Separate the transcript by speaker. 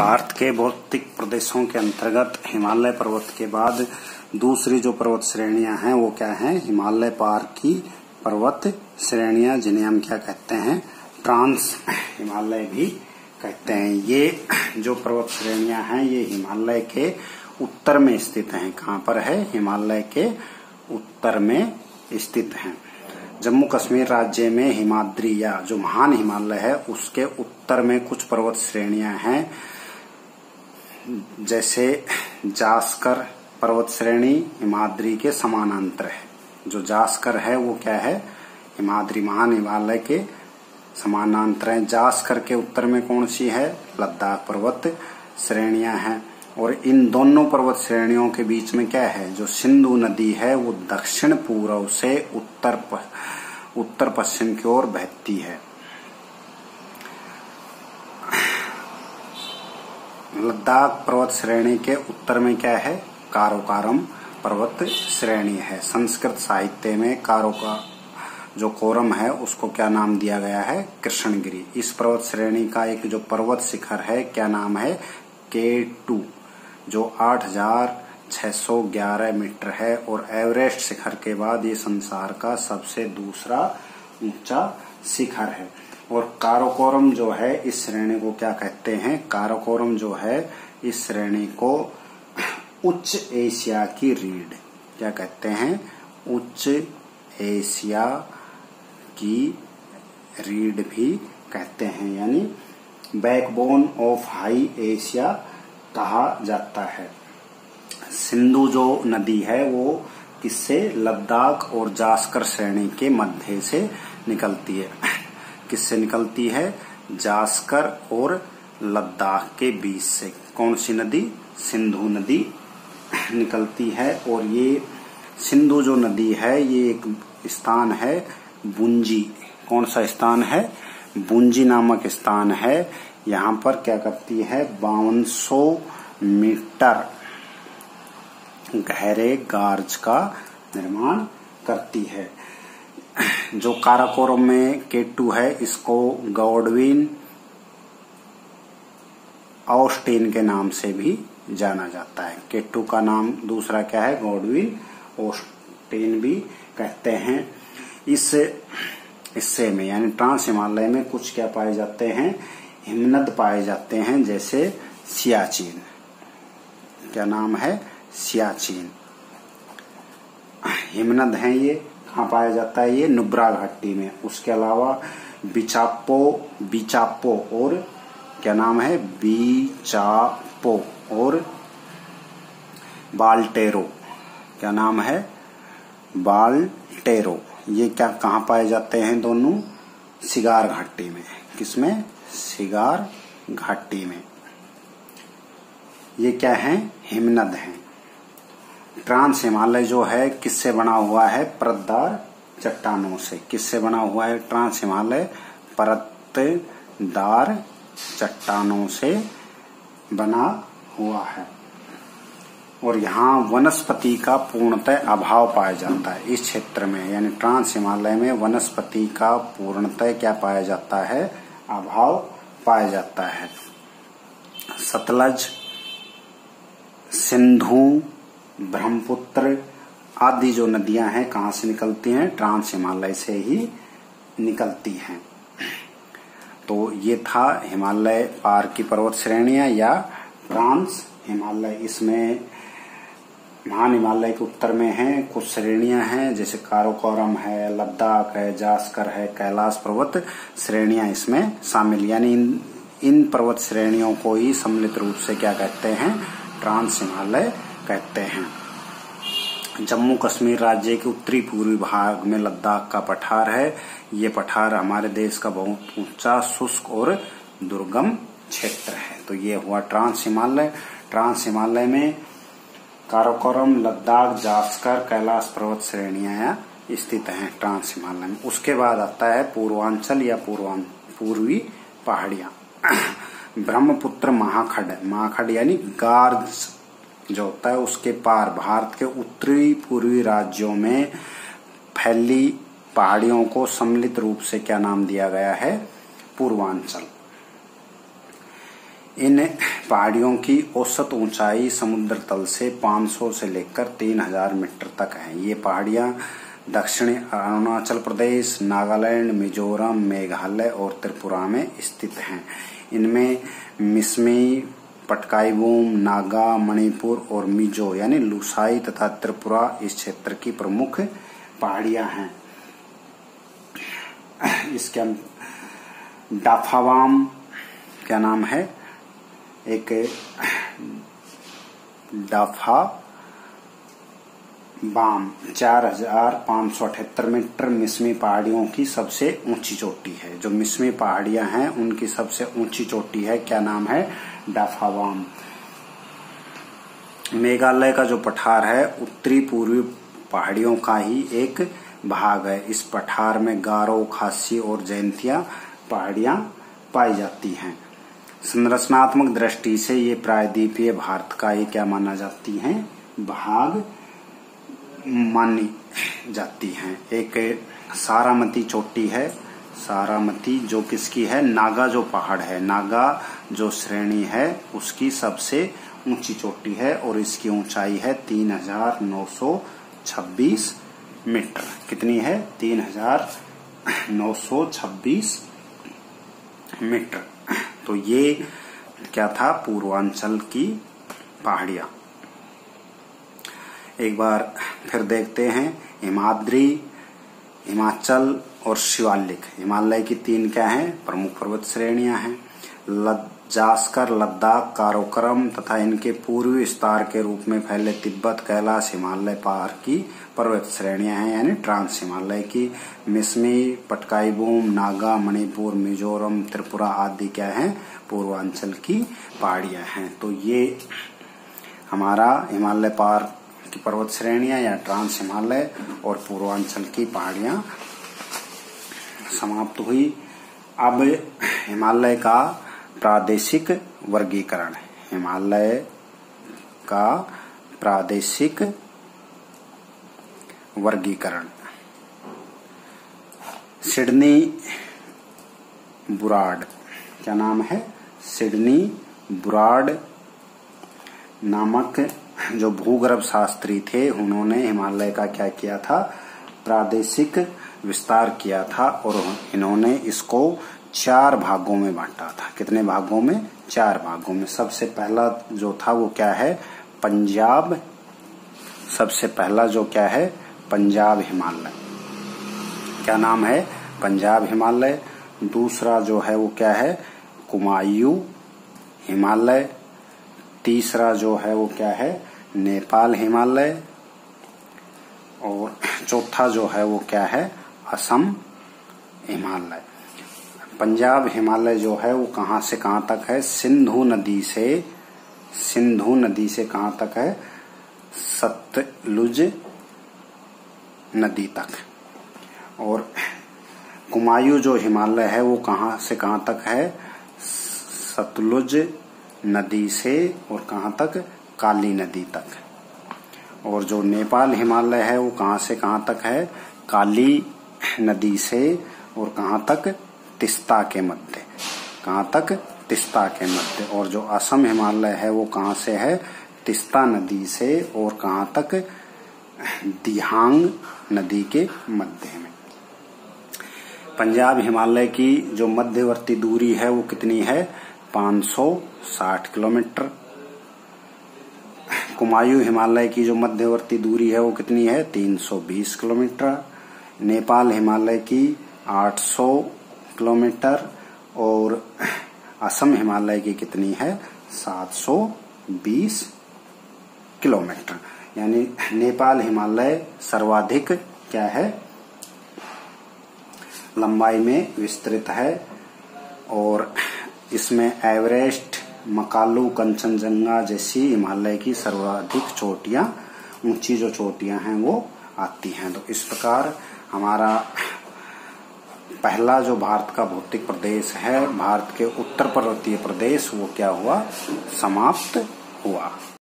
Speaker 1: भारत के भौतिक प्रदेशों के अंतर्गत हिमालय पर्वत के बाद दूसरी जो पर्वत श्रेणियां हैं वो क्या है, हिमालय पार की पर्वत श्रेणियां, जिन्हें हम क्या कहते हैं, ट्रांस हिमालय भी कहते हैं। ये जो पर्वत श्रेणियां हैं ये हिमालय के उत्तर में स्थित हैं। कहाँ पर है? हिमालय के उत्तर में स्थित हैं। जम्मू कश्मीर राज्य में हिमाद्री या जो महान हिमालय है उसके उत्तर में कुछ पर्वत श्रेणियां हैं, जैसे जास्कर पर्वत श्रेणी हिमाद्री के समानांतर है। जो जास्कर है वो क्या है, हिमाद्री महान हिमालय के समानांतर है। जास्कर के उत्तर में कौन सी है? लद्दाख पर्वत श्रेणियां हैं। और इन दोनों पर्वत श्रेणियों के बीच में क्या है, जो सिंधु नदी है वो दक्षिण पूर्व से उत्तर पश्चिम की ओर बहती है। लद्दाख पर्वत श्रेणी के उत्तर में क्या है? काराकोरम पर्वत श्रेणी है। संस्कृत साहित्य में कारो का जो कोरम है उसको क्या नाम दिया गया है? कृष्णगिरी। इस पर्वत श्रेणी का एक जो पर्वत शिखर है क्या नाम है? K2, जो 8,611 मीटर है और एवरेस्ट शिखर के बाद ये संसार का सबसे दूसरा ऊंचा शिखर है। और काराकोरम जो है इस श्रेणी को क्या कहते हैं? काराकोरम जो है इस श्रेणी को उच्च एशिया की रीढ़ क्या कहते हैं? उच्च एशिया की रीढ़ भी कहते हैं, यानी बैकबोन ऑफ हाई एशिया कहा जाता है। सिंधु जो नदी है वो किससे? लद्दाख और जास्कर श्रेणी के मध्य से निकलती है। किससे निकलती है? जास्कर और लद्दाख के बीच से। कौन सी नदी? सिंधु नदी निकलती है। और ये सिंधु जो नदी है ये एक स्थान है बुंजी। कौन सा स्थान है? बुंजी नामक स्थान है। यहाँ पर क्या करती है? 5200 मीटर गहरे गार्ज का निर्माण करती है। जो काराकोरम में K2 है इसको गॉडविन ऑस्टिन के नाम से भी जाना जाता है। K2 का नाम दूसरा क्या है? गॉडविन ऑस्टिन भी कहते हैं। इस हिस्से में यानी ट्रांस हिमालय में कुछ क्या पाए जाते हैं? हिमनद पाए जाते हैं, जैसे सियाचिन। क्या नाम है? सियाचिन हिमनद है। ये कहाँ पाया जाता है? ये नुब्रा घाटी में। उसके अलावा बिचापो और क्या नाम है? बिचापो और बाल्टेरो। क्या नाम है? बाल्टेरो। ये क्या कहाँ पाए जाते हैं? दोनों सिगार घाटी में। किसमें? सिगार घाटी में। ये क्या है? हिमनद है। ट्रांस हिमालय जो है किससे बना हुआ है? परतदार चट्टानों से। किससे बना हुआ है ट्रांस हिमालय? परतदार चट्टानों से बना हुआ है। और यहाँ वनस्पति का पूर्णतः अभाव पाया जाता है इस क्षेत्र में, यानी ट्रांस हिमालय में वनस्पति का पूर्णतः क्या पाया जाता है? अभाव पाया जाता है। सतलज, सिंधु, ब्रह्मपुत्र आदि जो नदियां हैं कहाँ से निकलती हैं? ट्रांस हिमालय से ही निकलती हैं। तो ये था हिमालय पार की पर्वत श्रेणियां या ट्रांस हिमालय। इसमें महान हिमालय के उत्तर में हैं कुछ श्रेणियां हैं, जैसे काराकोरम है, लद्दाख है, जास्कर है, कैलाश पर्वत श्रेणियां इसमें शामिल, यानी इन पर्वत श्रेणियों को ही सम्मिलित रूप से क्या कहते हैं? ट्रांस हिमालय कहते हैं। जम्मू कश्मीर राज्य के उत्तरी पूर्वी भाग में लद्दाख का पठार है। ये पठार हमारे देश का बहुत ऊंचा, शुष्क और दुर्गम क्षेत्र है। तो ये हुआ ट्रांस हिमालय। ट्रांस हिमालय में काराकोरम, लद्दाख, जास्कर, कैलाश पर्वत श्रेणियां स्थित हैं ट्रांस हिमालय में। उसके बाद आता है पूर्वांचल या पूर्वी पहाड़ियां। ब्रह्मपुत्र महाखंड यानी गार्ज जो होता है उसके पार भारत के उत्तरी पूर्वी राज्यों में फैली पहाड़ियों को सम्मिलित रूप से क्या नाम दिया गया है? पूर्वांचल। इन पहाड़ियों की औसत ऊंचाई समुद्र तल से 500 से लेकर 3000 मीटर तक है। ये पहाड़ियां दक्षिणी अरुणाचल प्रदेश, नागालैंड, मिजोरम, मेघालय और त्रिपुरा में स्थित हैं। इनमें मिसमी, पटकाईबूम, नागा, मणिपुर और मिजो यानी लुसाई तथा त्रिपुरा इस क्षेत्र की प्रमुख पहाड़ियां हैं। इसके डाफावाम क्या नाम है, एक डाफावाम 4578 मीटर मिसमी पहाड़ियों की सबसे ऊंची चोटी है। जो मिसमी पहाड़ियां हैं उनकी सबसे ऊंची चोटी है, क्या नाम है, डाफावाम। मेघालय का जो पठार है उत्तरी पूर्वी पहाड़ियों का ही एक भाग है। इस पठार में गारो, खासी और जयंतिया पहाड़ियां पाई जाती हैं। संरचनात्मक दृष्टि से ये प्रायद्वीपीय भारत का ये क्या माना जाती हैं, भाग मानी जाती हैं। एक सारामती चोटी है, सारामती जो किसकी है, नागा जो पहाड़ है, नागा जो श्रेणी है उसकी सबसे ऊंची चोटी है और इसकी ऊंचाई है 3926 मीटर। कितनी है, 3926 मीटर। तो ये क्या था, पूर्वांचल की पहाड़ियां। एक बार फिर देखते हैं हिमाद्री, हिमाचल और शिवालिक। हिमालय की 3 क्या हैं, प्रमुख पर्वत श्रेणियां हैं। जास्कर, लद्दाख, काराकोरम तथा इनके पूर्वी विस्तार के रूप में फैले तिब्बत, कैलाश, हिमालय पार की पर्वत श्रेणियां हैं, यानी ट्रांस हिमालय की। मिसमी, पटकाईबूम, नागा, मणिपुर, मिजोरम, त्रिपुरा आदि क्या हैं, पूर्वांचल की पहाड़ियां हैं। तो ये हमारा हिमालय पार की पर्वत श्रेणियां या ट्रांस हिमालय और पूर्वांचल की पहाड़ियां समाप्त हुई। अब हिमालय का प्रादेशिक वर्गीकरण, हिमालय का प्रादेशिक वर्गीकरण। सिडनी बुराड, क्या नाम है, सिडनी बुराड नामक जो भूगर्भ शास्त्री थे उन्होंने हिमालय का क्या किया था, प्रादेशिक विस्तार किया था और इन्होंने इसको 4 भागों में बांटा था। कितने भागों में, 4 भागों में। सबसे पहला जो था वो क्या है, पंजाब। सबसे पहला जो क्या है, पंजाब हिमालय, क्या नाम है, पंजाब हिमालय। दूसरा जो है वो क्या है, कुमायूं हिमालय। तीसरा जो है वो क्या है, नेपाल हिमालय। और चौथा जो है वो क्या है, असम हिमालय। पंजाब हिमालय जो है वो कहां से कहां तक है, सिंधु नदी से कहां तक है, सतलुज नदी तक। और कुमायूं जो हिमालय है वो कहां से कहां तक है, सतलुज नदी से और कहां तक, काली नदी तक। और जो नेपाल हिमालय है वो कहां से कहां तक है, काली नदी से और कहां तक, तिस्ता के मध्य। कहां तक, तिस्ता के मध्य। और जो असम हिमालय है वो कहां से है, तिस्ता नदी से और कहां तक, दिहांग नदी के मध्य में। पंजाब हिमालय की जो मध्यवर्ती दूरी है वो कितनी है, 560 किलोमीटर। कुमायूं हिमालय की जो मध्यवर्ती दूरी है वो कितनी है, 320 किलोमीटर। नेपाल हिमालय की 800 किलोमीटर और असम हिमालय की कितनी है, 720 किलोमीटर। यानी नेपाल हिमालय सर्वाधिक क्या है, लंबाई में विस्तृत है और इसमें एवरेस्ट, मकालू, कंचनजंगा जैसी हिमालय की सर्वाधिक चोटियां, ऊंची जो चोटियां हैं वो आती हैं। तो इस प्रकार हमारा पहला जो भारत का भौतिक प्रदेश है, भारत के उत्तर पर्वतीय प्रदेश, वो क्या हुआ, समाप्त हुआ।